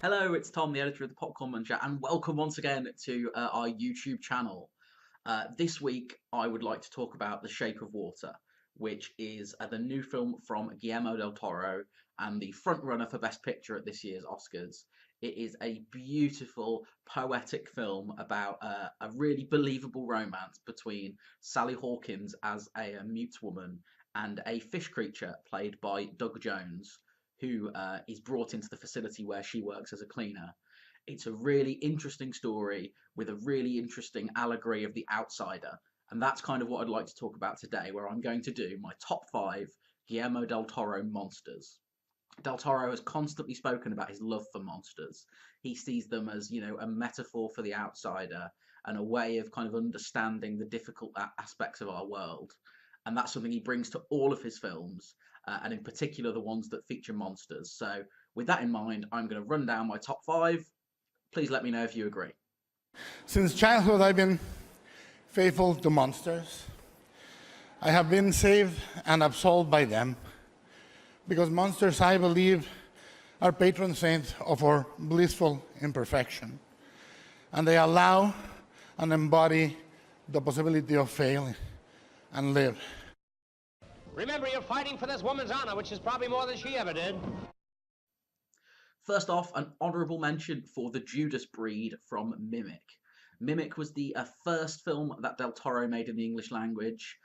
Hello, it's Tom, the editor of the Popcorn Muncher, and welcome once again to our YouTube channel. This week, I would like to talk about The Shape of Water, which is the new film from Guillermo del Toro and the frontrunner for Best Picture at this year's Oscars. It is a beautiful, poetic film about a really believable romance between Sally Hawkins as a mute woman and a fish creature played by Doug Jones, who is brought into the facility where she works as a cleaner. It's a really interesting story with a really interesting allegory of the outsider. And that's kind of what I'd like to talk about today, where I'm going to do my top 5 Guillermo del Toro monsters. Del Toro has constantly spoken about his love for monsters. He sees them as, you know, a metaphor for the outsider and a way of kind of understanding the difficult aspects of our world. And that's something he brings to all of his films, and in particular the ones that feature monsters. So with that in mind, I'm going to run down my top 5. Please let me know if you agree. Since childhood, I've been faithful to monsters. I have been saved and absolved by them, because monsters, I believe, are patron saints of our blissful imperfection. And they allow and embody the possibility of fail and live. Remember, you're fighting for this woman's honor, which is probably more than she ever did. First off, an honourable mention for The Judas Breed from Mimic. Mimic was the first film that Del Toro made in the English language.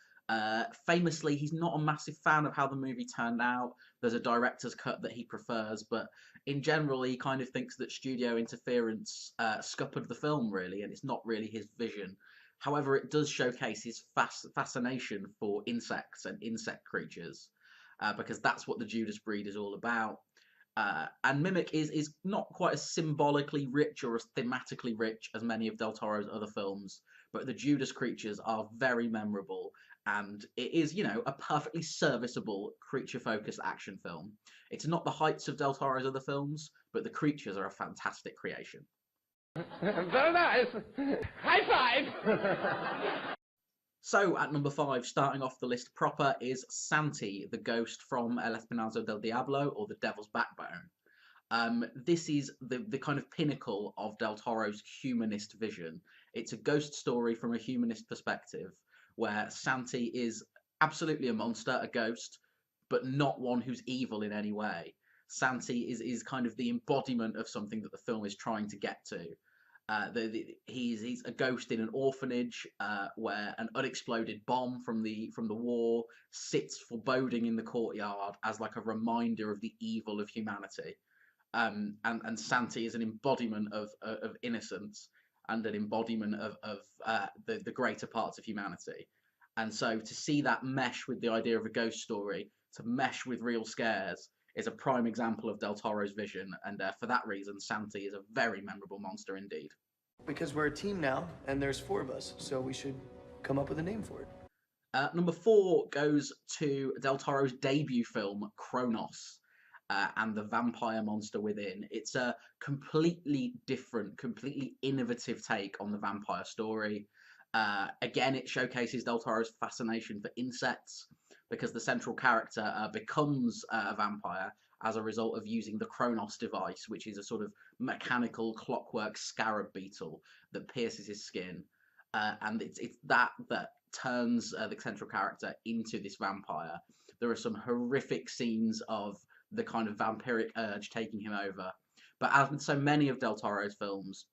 Famously, he's not a massive fan of how the movie turned out. There's a director's cut that he prefers, but in general, he kind of thinks that studio interference scuppered the film, really, and it's not really his vision. However, it does showcase his fascination for insects and insect creatures, because that's what The Judas Breed is all about. And Mimic is not quite as symbolically rich or as thematically rich as many of Del Toro's other films, but the Judas creatures are very memorable, and it is, you know, a perfectly serviceable creature-focused action film. It's not the heights of Del Toro's other films, but the creatures are a fantastic creation. Very nice. High five. So, at number 5, starting off the list proper, is Santi, the ghost from El Espinazo del Diablo, or The Devil's Backbone. This is the kind of pinnacle of Del Toro's humanist vision. It's a ghost story from a humanist perspective, where Santi is absolutely a monster, a ghost, but not one who's evil in any way. Santi is kind of the embodiment of something that the film is trying to get to. He's a ghost in an orphanage where an unexploded bomb from the war sits foreboding in the courtyard as like a reminder of the evil of humanity. And Santi is an embodiment of innocence and an embodiment of the greater parts of humanity. And so to see that mesh with the idea of a ghost story, to mesh with real scares, is a prime example of Del Toro's vision, and for that reason, Santi is a very memorable monster indeed. Because we're a team now, and there's 4 of us, so we should come up with a name for it. Number 4 goes to Del Toro's debut film, Kronos, and the vampire monster within. It's a completely different, completely innovative take on the vampire story. Again, it showcases Del Toro's fascination for insects, because the central character becomes a vampire as a result of using the Kronos device, which is a sort of mechanical clockwork scarab beetle that pierces his skin. And it's that turns the central character into this vampire. There are some horrific scenes of the kind of vampiric urge taking him over. But as in so many of Del Toro's films,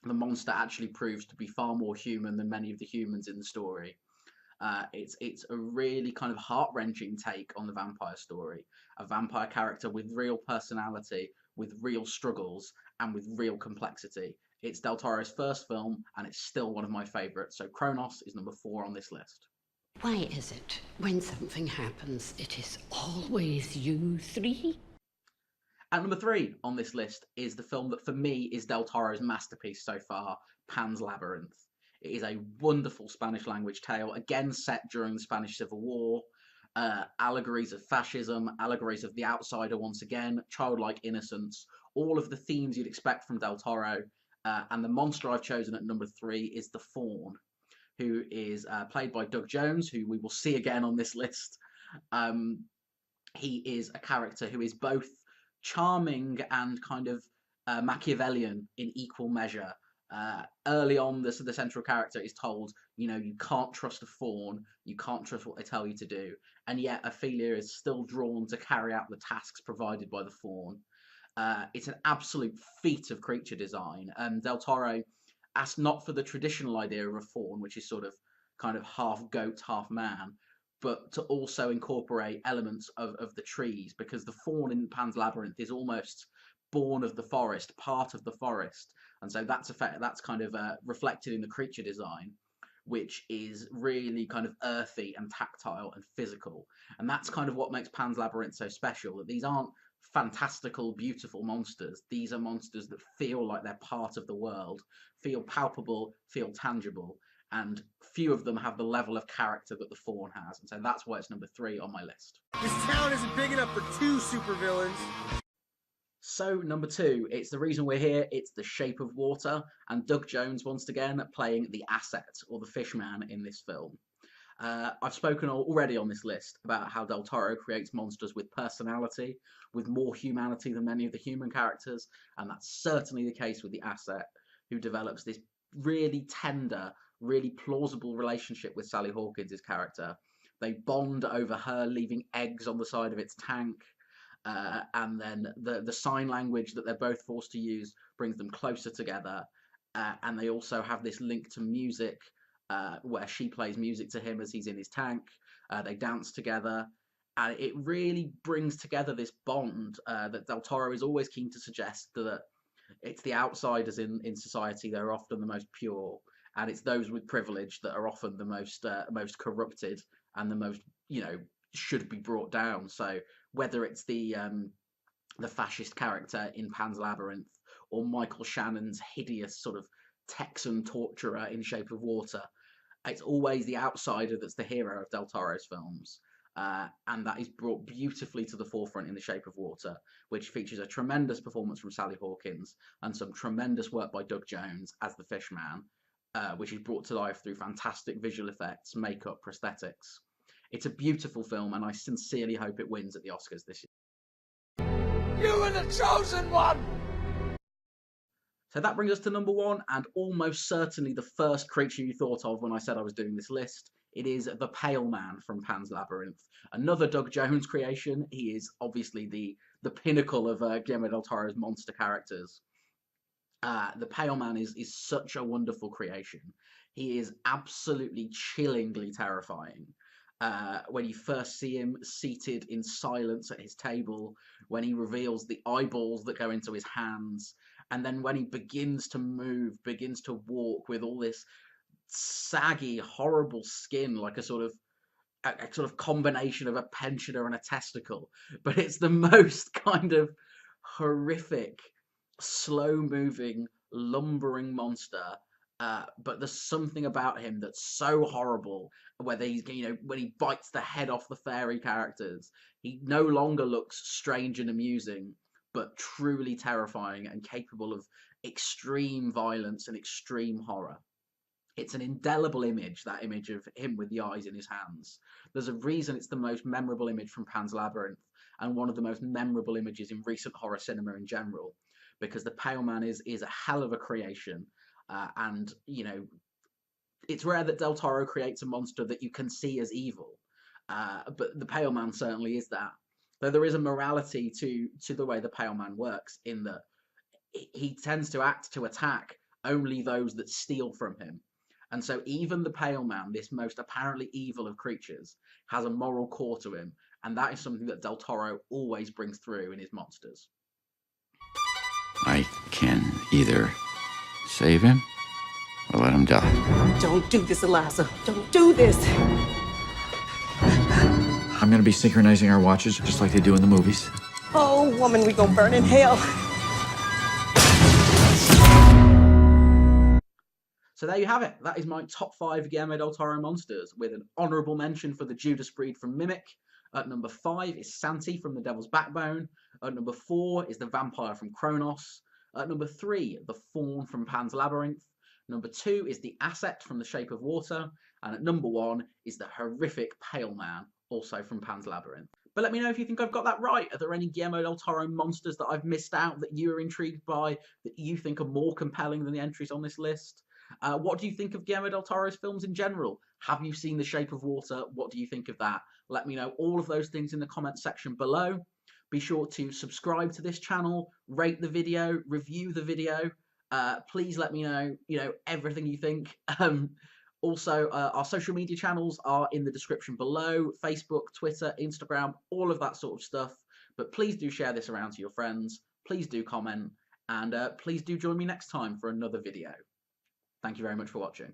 the monster actually proves to be far more human than many of the humans in the story. It's a really kind of heart-wrenching take on the vampire story. A vampire character with real personality, with real struggles, and with real complexity. It's Del Toro's first film, and it's still one of my favourites, so Kronos is number 4 on this list. Why is it, when something happens, it is always you 3? At number 3 on this list is the film that for me is Del Toro's masterpiece so far, Pan's Labyrinth. It is a wonderful Spanish language tale, again set during the Spanish Civil War. Allegories of fascism, allegories of the outsider once again, childlike innocence, all of the themes you'd expect from Del Toro. And the monster I've chosen at number 3 is the Faun, who is played by Doug Jones, who we will see again on this list. He is a character who is both charming and kind of Machiavellian in equal measure. Early on, the central character is told, you can't trust a faun, you can't trust what they tell you to do, and yet Ophelia is still drawn to carry out the tasks provided by the faun. It's an absolute feat of creature design, and Del Toro asked not for the traditional idea of a faun, which is sort of kind of half goat, half man, but to also incorporate elements of the trees, because the faun in Pan's Labyrinth is almost born of the forest, part of the forest, and so that's kind of reflected in the creature design, which is really kind of earthy and tactile and physical, and that's kind of what makes Pan's Labyrinth so special. That these aren't fantastical, beautiful monsters. These are monsters that feel like they're part of the world, feel palpable, feel tangible, and few of them have the level of character that the faun has, and so that's why it's number 3 on my list. This town isn't big enough for 2 supervillains. So, number 2, it's the reason we're here. It's The Shape of Water, and Doug Jones, once again, playing the asset, or the fishman, in this film. I've spoken already on this list about how Del Toro creates monsters with personality, with more humanity than many of the human characters, and that's certainly the case with the asset, who develops this really tender, really plausible relationship with Sally Hawkins' character. They bond over her leaving eggs on the side of its tank, and then the sign language that they're both forced to use brings them closer together, and they also have this link to music, where she plays music to him as he's in his tank. They dance together, and it really brings together this bond that Del Toro is always keen to suggest, that it's the outsiders in society that are often the most pure, and it's those with privilege that are often the most corrupted and the most, should be brought down. So whether it's the fascist character in Pan's Labyrinth, or Michael Shannon's hideous sort of Texan torturer in Shape of Water, it's always the outsider that's the hero of Del Toro's films. And that is brought beautifully to the forefront in The Shape of Water, which features a tremendous performance from Sally Hawkins and some tremendous work by Doug Jones as the Fishman, which is brought to life through fantastic visual effects, makeup, prosthetics. It's a beautiful film, and I sincerely hope it wins at the Oscars this year. You were the chosen one! So that brings us to number 1, and almost certainly the first creature you thought of when I said I was doing this list. It is the Pale Man from Pan's Labyrinth. Another Doug Jones creation. He is obviously the pinnacle of Guillermo del Toro's monster characters. The Pale Man is such a wonderful creation. He is absolutely chillingly terrifying. When you first see him seated in silence at his table, when he reveals the eyeballs that go into his hands, and then when he begins to move, begins to walk with all this saggy, horrible skin, like a sort of combination of a pensioner and a testicle. But it's the most kind of horrific, slow-moving, lumbering monster. But there's something about him that's so horrible, whether he's, when he bites the head off the fairy characters, he no longer looks strange and amusing, but truly terrifying and capable of extreme violence and extreme horror. It's an indelible image, that image of him with the eyes in his hands. There's a reason it's the most memorable image from Pan's Labyrinth, and one of the most memorable images in recent horror cinema in general, because the Pale Man is a hell of a creation. And it's rare that Del Toro creates a monster that you can see as evil, but the Pale Man certainly is that. Though there is a morality to the way the Pale Man works, in that he tends to attack only those that steal from him. And so even the Pale Man, this most apparently evil of creatures, has a moral core to him, and that is something that Del Toro always brings through in his monsters. I can either save him or let him die. Don't do this, Eliza. Don't do this. I'm gonna be synchronizing our watches just like they do in the movies. Oh, woman, we gonna burn in hell. So there you have it. That is my top 5 Guillermo del Toro monsters, with an honourable mention for the Judas breed from Mimic. At number 5 is Santi from The Devil's Backbone. At number 4 is the vampire from Kronos. At number 3, the faun from Pan's Labyrinth. Number 2 is The Asset from The Shape of Water. And at number 1 is the horrific Pale Man, also from Pan's Labyrinth. But let me know if you think I've got that right. Are there any Guillermo del Toro monsters that I've missed out that you are intrigued by, that you think are more compelling than the entries on this list? What do you think of Guillermo del Toro's films in general? Have you seen The Shape of Water? What do you think of that? Let me know all of those things in the comment section below. Be sure to subscribe to this channel, rate the video, review the video. Please let me know, everything you think. Also, our social media channels are in the description below: Facebook, Twitter, Instagram, all of that sort of stuff. But please do share this around to your friends. Please do comment, and please do join me next time for another video. Thank you very much for watching.